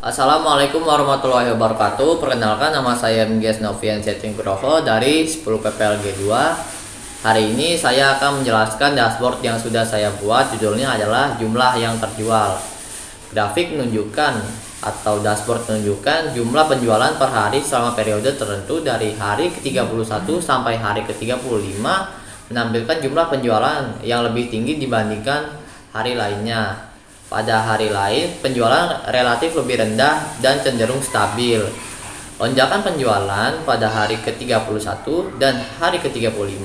Assalamualaikum warahmatullahi wabarakatuh. Perkenalkan, nama saya Minggias Novian Settinggroho dari 10 PPLG 2. Hari ini saya akan menjelaskan dashboard yang sudah saya buat. Judulnya adalah jumlah yang terjual. Grafik menunjukkan atau dashboard menunjukkan jumlah penjualan per hari selama periode tertentu dari hari ke-31 sampai hari ke-35, menampilkan jumlah penjualan yang lebih tinggi dibandingkan hari lainnya. Pada hari lain, penjualan relatif lebih rendah dan cenderung stabil. Lonjakan penjualan pada hari ke-31 dan hari ke-35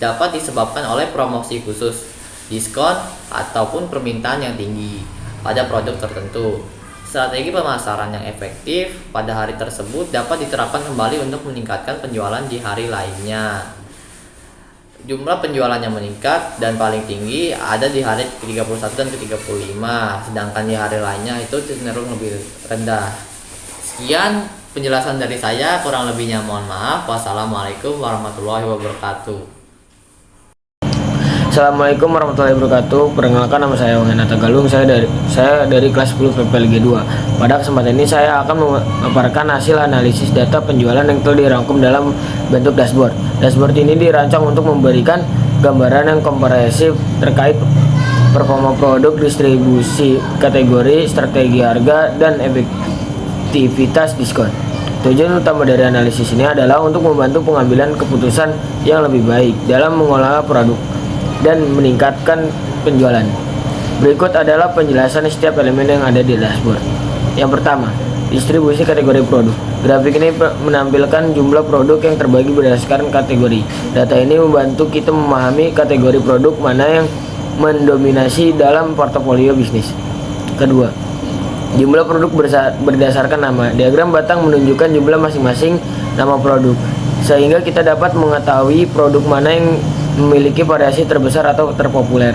dapat disebabkan oleh promosi khusus, diskon, ataupun permintaan yang tinggi pada produk tertentu. Strategi pemasaran yang efektif pada hari tersebut dapat diterapkan kembali untuk meningkatkan penjualan di hari lainnya. Jumlah penjualan yang meningkat dan paling tinggi ada di hari ke-31 dan ke-35, sedangkan di hari lainnya itu cenderung lebih rendah. Sekian penjelasan dari saya, kurang lebihnya mohon maaf. Wassalamualaikum warahmatullahi wabarakatuh. Assalamualaikum warahmatullahi wabarakatuh. Perkenalkan, nama saya Wahana Galung. Saya dari kelas 10 PPLG 2. Pada kesempatan ini saya akan memaparkan hasil analisis data penjualan yang telah dirangkum dalam bentuk dashboard. Dashboard ini dirancang untuk memberikan gambaran yang komprehensif terkait performa produk, distribusi kategori, strategi harga, dan efektivitas diskon. Tujuan utama dari analisis ini adalah untuk membantu pengambilan keputusan yang lebih baik dalam mengolah produk dan meningkatkan penjualan. Berikut adalah penjelasan setiap elemen yang ada di dashboard. Yang pertama, distribusi kategori produk. Grafik ini menampilkan jumlah produk yang terbagi berdasarkan kategori. Data ini membantu kita memahami kategori produk mana yang mendominasi dalam portofolio bisnis. Kedua, jumlah produk berdasarkan nama. Diagram batang menunjukkan jumlah masing-masing nama produk, sehingga kita dapat mengetahui produk mana yang memiliki variasi terbesar atau terpopuler.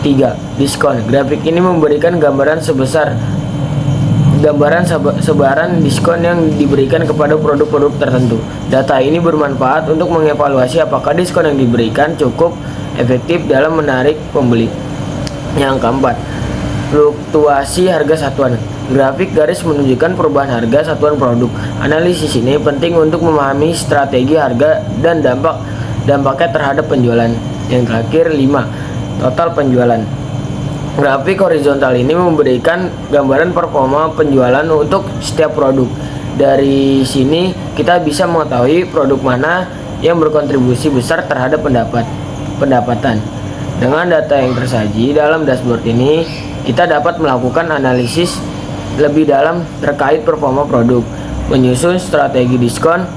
3. Diskon. Grafik ini memberikan gambaran sebaran diskon yang diberikan kepada produk-produk tertentu. Data ini bermanfaat untuk mengevaluasi apakah diskon yang diberikan cukup efektif dalam menarik pembeli. Yang keempat, fluktuasi harga satuan. Grafik garis menunjukkan perubahan harga satuan produk. Analisis ini penting untuk memahami strategi harga dan dampaknya terhadap penjualan. Yang terakhir, 5. Total penjualan. Grafik horizontal ini memberikan gambaran performa penjualan untuk setiap produk. Dari sini kita bisa mengetahui produk mana yang berkontribusi besar terhadap pendapatan. Dengan data yang tersaji dalam dashboard ini, kita dapat melakukan analisis lebih dalam terkait performa produk, menyusun strategi diskon,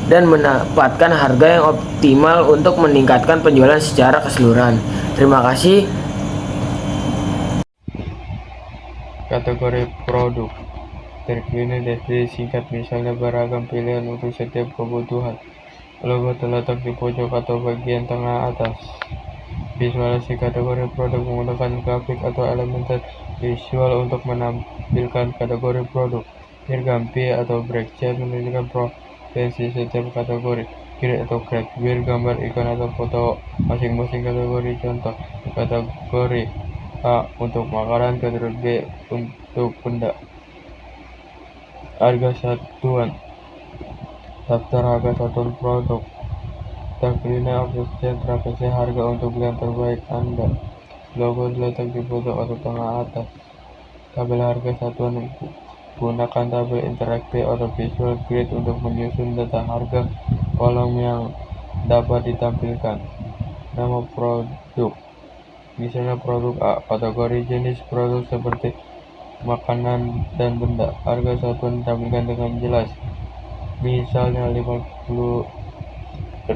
dan mendapatkan harga yang optimal untuk meningkatkan penjualan secara keseluruhan. Terima kasih. Kategori produk terpilih dari singkat, misalnya beragam pilihan untuk setiap kebutuhan. Logo terletak di pojok atau bagian tengah atas. Visualisasi kategori produk menggunakan grafik atau elemen visual untuk menampilkan kategori produk. Diagram P atau break chart menunjukkan provinsi setiap kategori. Grid atau graph gambar ikon atau foto masing-masing kategori. Contoh, kategori A untuk makanan, kategori B untuk benda. Harga satuan. Daftar harga satuan produk. Terpilihnya referensi harga untuk pilihan terbaik Anda. Logo terletak di pojok atau tengah atas. Tabel harga satuan. Gunakan tabel interaktif atau visual grid untuk menyusun data harga. Kolom yang dapat ditampilkan. Nama produk. Misalnya produk A, kategori jenis produk seperti makanan dan benda. Harga satuan ditampilkan dengan jelas. Misalnya 50.000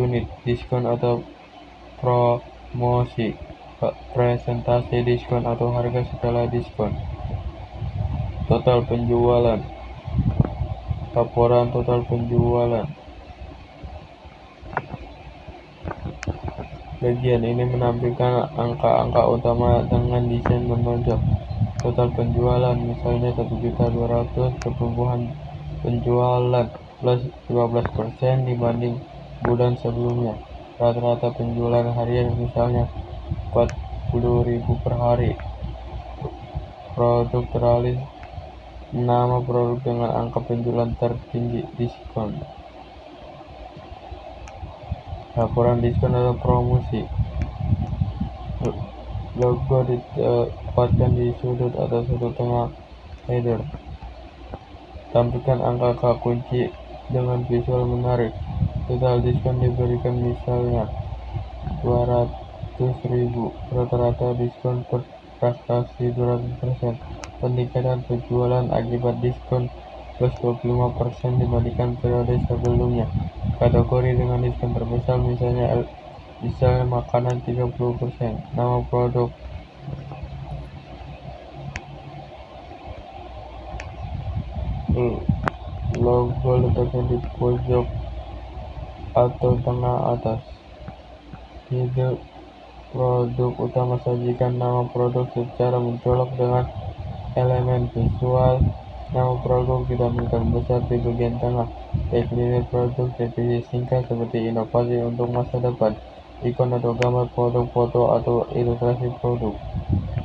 unit. Diskon atau promosi. Presentasi diskon atau harga setelah diskon. Total penjualan. Laporan total penjualan. Bagian ini menampilkan angka-angka utama dengan desain menonjol. Total penjualan, misalnya 1.200.000, pertumbuhan penjualan plus 15% dibanding bulan sebelumnya. Rata-rata penjualan harian, misalnya 40.000 per hari. Produk Nama produk dengan angka penjualan tertinggi, diskon. Laporan diskon atau promosi. Logo ditempatkan di sudut atau sudut tengah header. Tampilkan angka kunci dengan visual menarik. Total diskon diberikan misalnya 200.000. Rata-rata diskon per transaksi 200%. Peningkatan penjualan akibat diskon plus 25% dibandingkan periode sebelumnya. Kategori dengan diskon terbesar misalnya makanan 30%. Nama produk. Logo letakkan di pojok atau tengah atas. Ide produk utama, sajikan nama produk secara mencolok dengan elemen visual. Nama produk ditampilkan besar di bagian tengah. Tagline produk, definisi singkat seperti inovasi untuk masa depan. Ikon atau gambar produk, foto atau ilustrasi produk.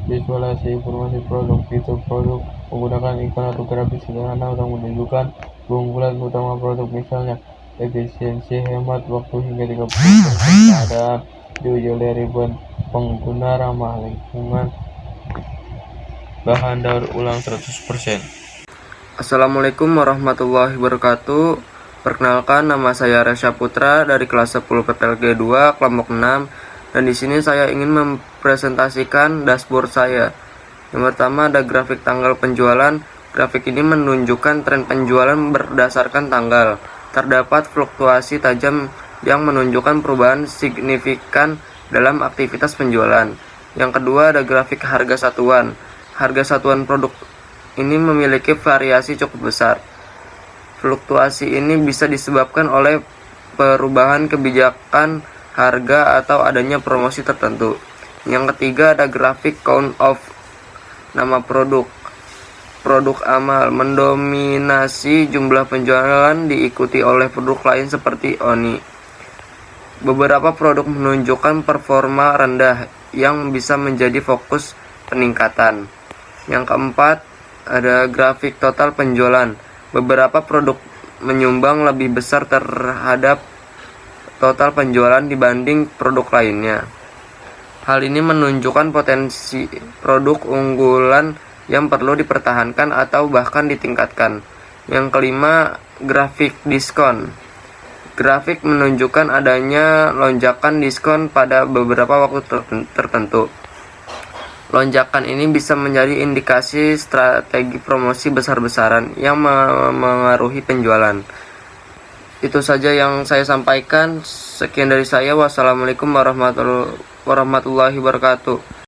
Visualisasi informasi produk. Fitur produk menggunakan ikon atau grafis sederhana untuk menunjukkan keunggulan utama produk, misalnya efisiensi, hemat waktu hingga 30%, keadaan diuji oleh ribuan pengguna, ramah lingkungan, bahan daur ulang 100%. Assalamualaikum warahmatullahi wabarakatuh. Perkenalkan, nama saya Resya Putra dari kelas 10 PPLG 2 kelompok 6, dan di sini saya ingin mempresentasikan dashboard saya. Yang pertama ada grafik tanggal penjualan. Grafik ini menunjukkan tren penjualan berdasarkan tanggal. Terdapat fluktuasi tajam yang menunjukkan perubahan signifikan dalam aktivitas penjualan. Yang kedua ada grafik harga satuan. Harga satuan produk ini memiliki variasi cukup besar. Fluktuasi ini bisa disebabkan oleh perubahan kebijakan harga atau adanya promosi tertentu. Yang ketiga ada grafik count of nama produk. Produk amal mendominasi jumlah penjualan, diikuti oleh produk lain seperti Oni. Beberapa produk menunjukkan performa rendah yang bisa menjadi fokus peningkatan. Yang keempat ada grafik total penjualan. Beberapa produk menyumbang lebih besar terhadap total penjualan dibanding produk lainnya. Hal ini menunjukkan potensi produk unggulan yang perlu dipertahankan atau bahkan ditingkatkan. Yang kelima, grafik diskon. Grafik menunjukkan adanya lonjakan diskon pada beberapa waktu tertentu. Lonjakan ini bisa menjadi indikasi strategi promosi besar-besaran yang mengaruhi penjualan. Itu saja yang saya sampaikan. Sekian dari saya. Wassalamualaikum warahmatullahi wabarakatuh.